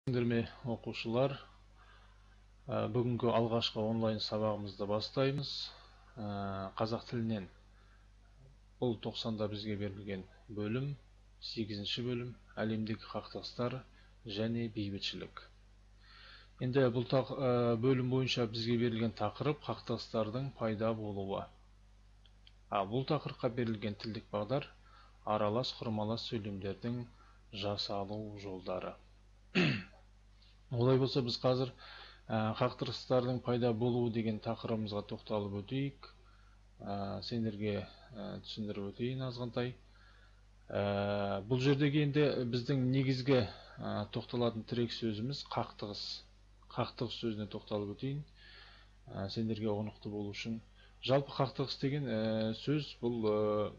Түсіндірме оқушылар, бүгінгі алғашқы онлайн сабағымызды бастаймыз. Қазақ тілінен бұл 90-да бізге берілген бөлім, 8-ші бөлім, әлемдегі қақтығыстар және бейбітшілік. Енді бұл бөлім бойынша бізге берілген тақырып қақтығыстардың пайда болуы. Бұл тақырыпқа берілген тілдік бағдар аралас құрмалас сөйлемдердің жасалу жолдары. Олай болса, біз қазір қақтығыстардың пайда болуы деген тақырыбымызға тоқталып өтейік. Сендерге түсіндіріп өтейін азғантай. Бұл жердегі енді біздің негізгі тоқталатын тірек сөзіміз қақтығыс. Қақтығыс сөзіне тоқталып өтейін. Сендерге ұғынықты болу үшін. Жалпы қақтығыс деген сөз бұл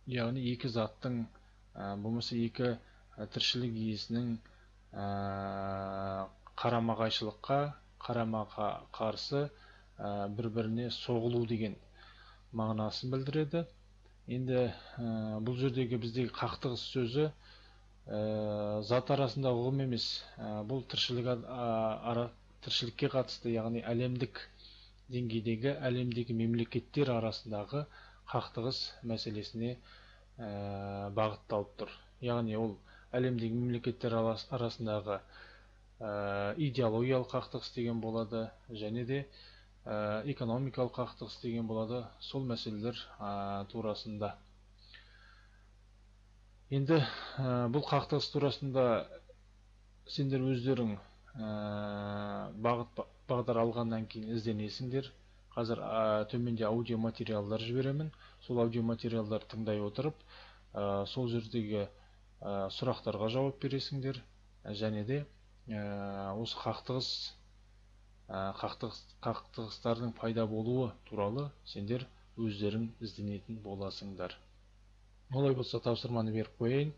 яғни екі заттың, болмаса екі тіршілік иесінің қарама-қайшылыққа, қарама-қарсы бір-біріне соғылу деген мағынасын білдіреді. Енді бұл жердегі біздегі қақтығыс сөзі зат арасында ұғым емес, бұл тіршілікке қатысты, яғни әлемдік деңгейдегі әлемдегі мемлекеттер арасындағы қақтығыс мәселесіне бағытталып тұр. Яғни ол әлемдегі мемлекеттер арасындағы идеологиялық қақтығыс деген болады, және де экономикалық қақтығыс деген болады, сол мәселелер турасында. Енді бұл қақтығыс турасында сендер өздерің бағдар алғаннан кейін ізденесіңдер. Қазір төменде аудио материалдар жіберемін. Сол аудио материалдар тыңдай отырып, сол жердегі сұрақтарға жауап бересіңдер, және де осы қақтығыстардың пайда болуы туралы сендер өздерің ізденетін боласыңдар. Олай болса, тапсырманы беріп қояйын.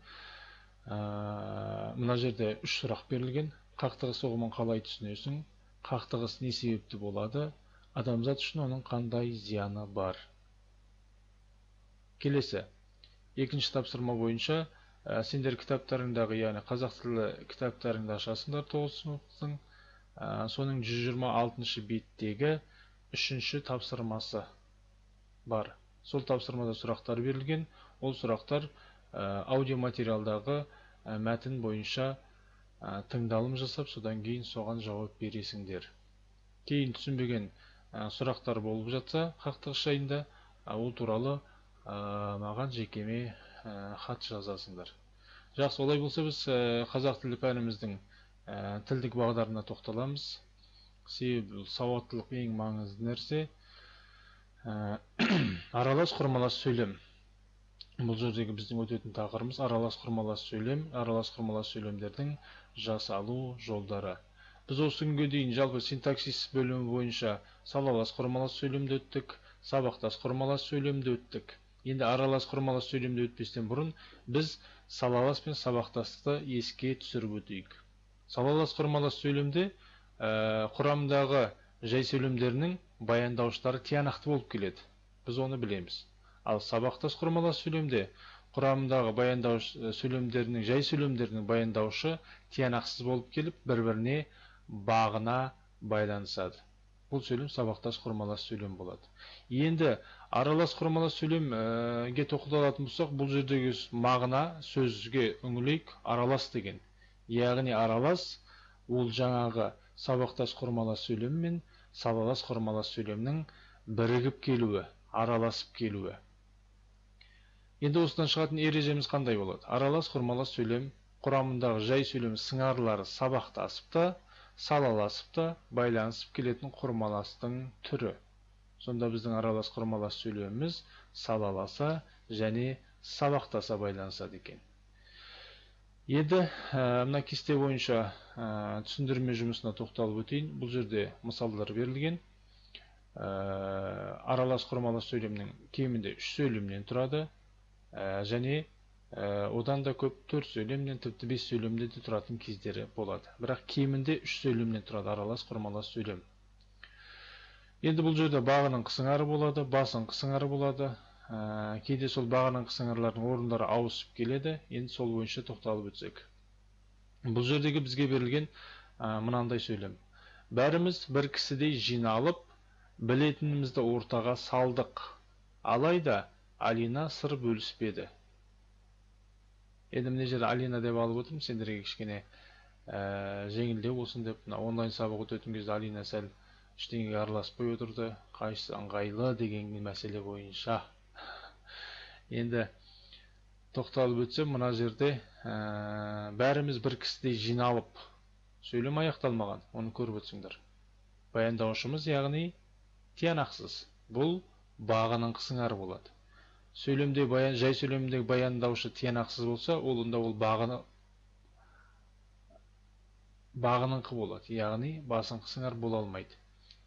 Мына жерде 3 сұрақ берілген. Қақтығыс ұғымын қалай түсінесің? Қақтығыс не себепті болады? Адамзат үшін оның қандай зияны бар? Келесі, екінші тапсырма бойынша сендер кітаптарыңдағы, яғни қазақ тілі кітаптарыңды ашасыңдар, 9 сыныптың. Соның 126-шы беттегі 3-ші тапсырмасы бар. Сол тапсырмада сұрақтар берілген. Ол сұрақтар аудиоматериалдағы мәтін бойынша тыңдалым жасап, содан кейін соған жауап бересіңдер. Кейін түсінбеген сұрақтар болып жатса қақтығыс жайында, ол туралы маған жекеме хат жазасыңдар. Жақсы, олай болса, біз қазақ тілі пәніміздің тілдік бағдарына тоқталамыз. Себебі сауаттылық ең маңызды нәрсе. Аралас құрмалас сөйлем. Бұл жердегі біздің өтетін тақырыбымыз аралас құрмалас сөйлем, аралас құрмалас сөйлемдердің жасалу жолдары. Біз осы күнге дейін жалпы синтаксис бөлімі бойынша салалас құрмалас сөйлемді өттік, сабақтас құрмалас сөйлемді өттік. Енді аралас құрмалас сөйлемді өтпестен бұрын біз салалас пен сабақтасты еске түсіріп өтейік. Салалас құрмалас сөйлемде құрамындағы жай сөйлемдерінің баяндауыштары тиянақты болып келеді. Біз оны білеміз. Ал сабақтас құрмалас сөйлемде құрамындағы баяндауыш сөйлемдерінің, жай сөйлемдерінің баяндауышы тиянақсыз болып келіп, бір-біріне бағына байланысады. Бұл сөйлем сабақтас құрмалас сөйлем болады. Енді аралас құрмалас сөйлемге тоқталатын болсақ, бұл жердегі мағына сөзге үңілейік, аралас деген. Яғни аралас ол жаңағы сабақтас құрмалас сөйлем мен салалас құрмалас сөйлемнің бірігіп келуі, араласып келуі. Енді осыдан шығатын ережеміз қандай болады? Аралас құрмалас сөйлем құрамындағы жай сөйлем сыңарлары сабақтасып та, салаласып та байланысып келетін құрмаластың түрі. Сонда біздің аралас құрмалас сөйлеміміз салаласа және сабақтаса байланысады екен. Енді мына кесте бойынша түсіндірме жұмысына тоқталып өтейін. Бұл жерде мысалдар берілген. Аралас құрмалас сөйлемнің кемінде 3 сөйлемнен тұрады, және одан да көп 4 сөйлемнен, тіпті 5 сөйлемде де тұратын кездері болады. Бірақ кемінде 3 сөйлемнен тұрады аралас құрмалас сөйлем. Енді бұл жерде бағының қысыңары болады, басың қысыңары болады. Кейде сол бағының қысыңарлардың орындары ауысып келеді. Енді сол бойынша тоқталып өтсек. Бұл жердегі бізге берілген мынандай сөйлем. Бәріміз бір кісідей жиналып, білетінімізді ортаға салдық. Алайда Алина сыр бөліспеді. Енді мына жерде Алина деп алып отырмын, сендерге кішкене жеңілдеу болсын деп, онлайн сабақ өтетін кезде Алина сәл ештеңеге араласпай отырды, қайсысы ыңғайлы деген мәселе бойынша. Енді тоқталып өтсем, мына жерде бәріміз бір кісідей жиналып, сөйлем аяқталмаған, оны көріп өтсіңдер. Баяндаушымыз, яғни тиянақсыз. Бұл бағының қысыңар болады. Сөйлемде жай сөйлемдегі баяндаушы тиянақсыз болса, онда ол бағыныңқы болады, яғни басын қысыңар бола алмайды.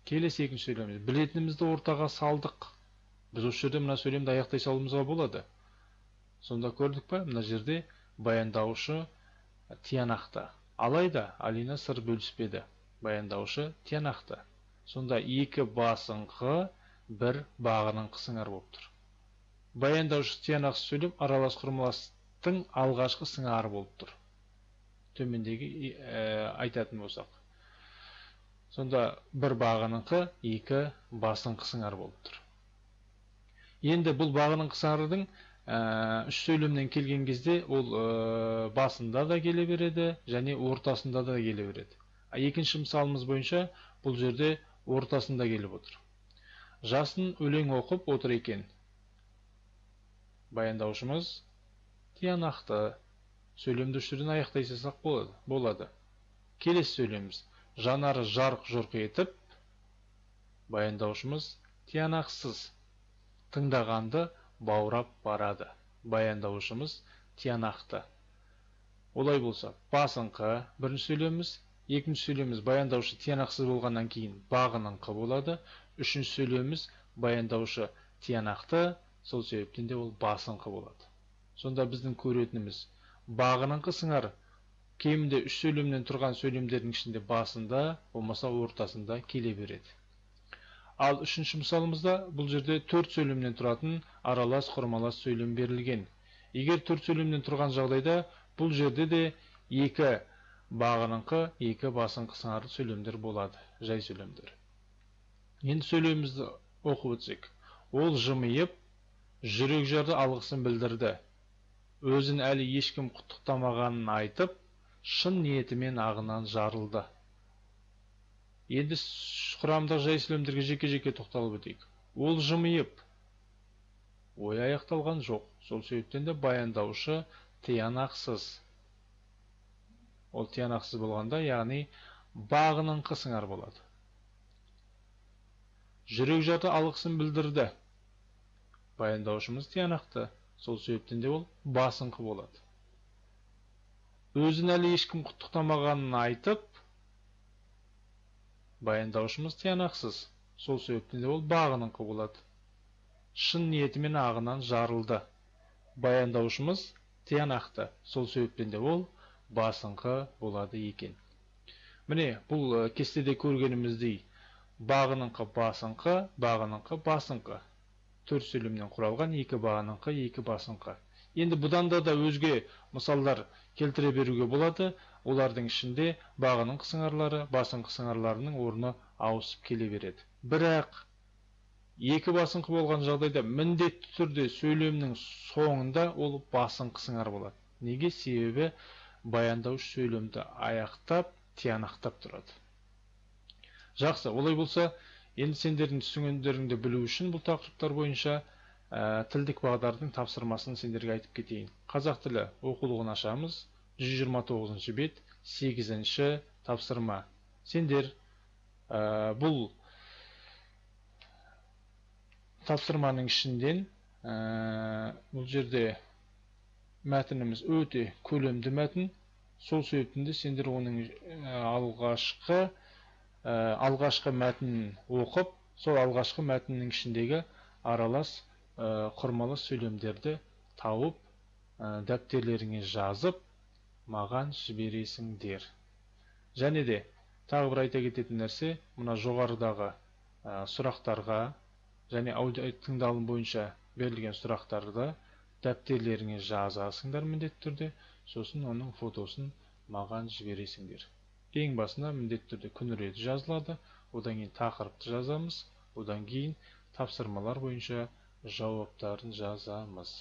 Келесі екінші сөйлеміміз. Білетінімізді ортаға салдық. Біз осы жерде мына сөйлемді аяқтай салуымызға болады. Сонда көрдік па? Мына жерде баяндаушы тиянақты. Алайда Алина сыр бөліспеді. Баяндаушы тиянақты. Сонда екі басыңқы, бір бағының қысыңар болып тұр. Баяндаушы тиянақсыз сөйлем аралас құрмаластың алғашқы сыңары болып тұр. Төмендегі айтатын болсақ. Сонда бір бағыныңқы, екі басыңқы сыңар болып тұр. Енді бұл бағыныңқы сыңардың үш сөйлемнен келген кезде ол басында да келе береді, және ортасында да келе береді. Екінші мысалымыз бойынша бұл жерде ортасында келіп отыр. Жасын өлең оқып отыр екен. Баяндаушымыз тиянақты. Сөйлемді үш түрден аяқтай салсақ болады. Келесі сөйлеміміз. Жанары жарқ-жұрқ етіп, баяндаушымыз тиянақсыз. Тыңдағанды баурап барады. Баяндаушымыз тиянақты. Олай болса, басыңқы бірінші сөйлеміміз, екінші сөйлеміміз баяндаушы тиянақсыз болғаннан кейін бағыныңқы болады. Үшінші сөйлеміміз баяндаушы тиянақты, сол себептен де ол басыңқы болады. Сонда біздің көретініміз бағыныңқы сыңар кемінде үш сөйлемнен тұрған сөйлемдердің ішінде басында, болмаса ортасында келе береді. Ал үшінші мысалымызда бұл жерде төрт сөйлемнен тұратын аралас құрмалас сөйлем берілген. Егер төрт сөйлемнен тұрған жағдайда бұл жерде де екі бағыныңқы, екі басыңқы сыңарлы сөйлемдер болады, жай сөйлемдер. Енді сөйлемімізді оқып өтсек. Ол жымиып, жүрек жарды алғысын білдірді. Өзін әлі ешкім құттықтамағанын айтып, шын ниетімен ағынан жарылды. Енді құрамдағы жай сөйлемдерге жеке-жеке тоқталып өтейік. Ол жымиып, ой аяқталған жоқ. Сол себептен де баяндаушы тиянақсыз. Ол тиянақсыз болғанда, яғни бағыныңқы сыңар болады. Жүрек жарды алғысын білдірді. Баяндаушымыз тиянақты. Сол себептен де ол басыңқы болады. Өзін әлі ешкім құттықтамағанын айтып, баяндаушымыз тиянақсыз. Сол себептен де ол бағыныңқы болады. Шын ниетімен ағынан жарылды. Баяндаушымыз тиянақты. Сол себептен де ол басыңқы болады екен. Міне, бұл кестеде көргеніміздей бағыныңқы басыңқы, бағыныңқы басыңқы. Төрт сөйлемнен құралған екі бағыныңқы, екі басыңқы. Енді бұдан да өзге мысалдар келтіре беруге болады. Олардың ішінде бағыныңқы сыңарлары, басыңқы сыңарларының орны ауысып келе береді. Бірақ екі басыңқы болған жағдайда міндетті түрде сөйлемнің соңында ол басыңқы сыңар болады. Неге? Себебі баяндаушы сөйлемді аяқтап, тиянақтап тұрады. Жақсы, олай болса, енді сендердің түсінгендеріңді білу үшін бұл тақырыптар бойынша тілдік бағдардың тапсырмасын сендерге айтып кетейін. Қазақ тілі оқулығын ашамыз. 129 бет, 8-ші тапсырма. Сендер бұл тапсырманың ішінден бұл жерде мәтініміз өте көлемді мәтін. Сол себептен де сендер оның алғашқы мәтінін оқып, сол алғашқы мәтіннің ішіндегі аралас құрмалас сөйлемдерді тауып, дәптерлеріңе жазып, маған жібересіңдер. Және де тағы бір айта кететін нәрсе, мына жоғарыдағы сұрақтарға және аудио тыңдалым бойынша берілген сұрақтарды дәптерлеріңе жазасыңдар міндетті түрде, сосын оның фотосын маған жібересіңдер. Ең басына міндетті түрде күн реті жазылады, одан кейін тақырыпты жазамыз, одан кейін тапсырмалар бойынша жауаптарын жазамыз.